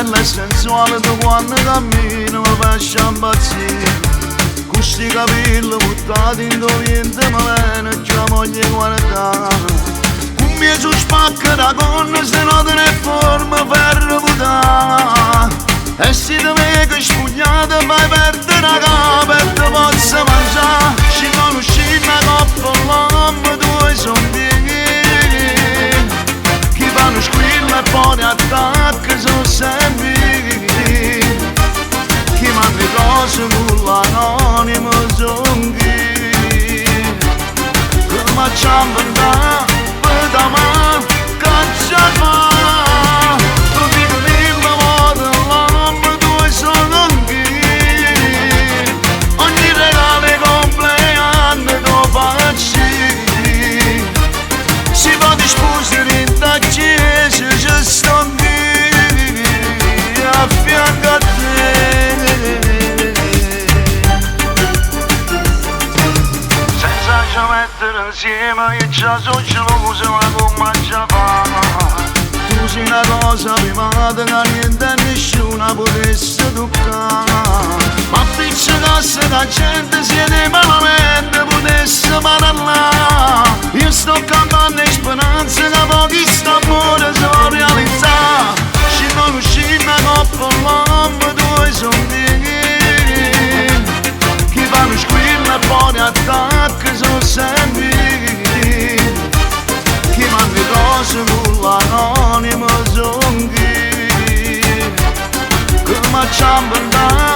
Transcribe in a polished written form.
bella e sensuale tu quando cammini mi faccia impazzire. Questi capelli buttati in dovente mi viene già moglie guardare. Un mio su spacca da gonna se non te ne forma per reputare. E se te vedi spugnata fai perdere la capa e te posso mangiare. Ci conosci una coppa l'uomo due sondi chi fanno squilla e poi attacca sono sempre chi manda cose con l'anonimo son chi come facciamo andare per da mano caccia fa. Insieme io già so geloso ma come già fa. Tu sei una cosa privata che niente e nessuno potesse toccare. Ma appiccicasse la gente siete malamente potesse parlare. Io sto cantando in speranza che pochi st'amore si può realizzare. Ci conosci una coppa l'uomo due sondi chi fanno squilla e poi attacca sono sempre chi manda cose con l'anonimo son chi come facciamo andare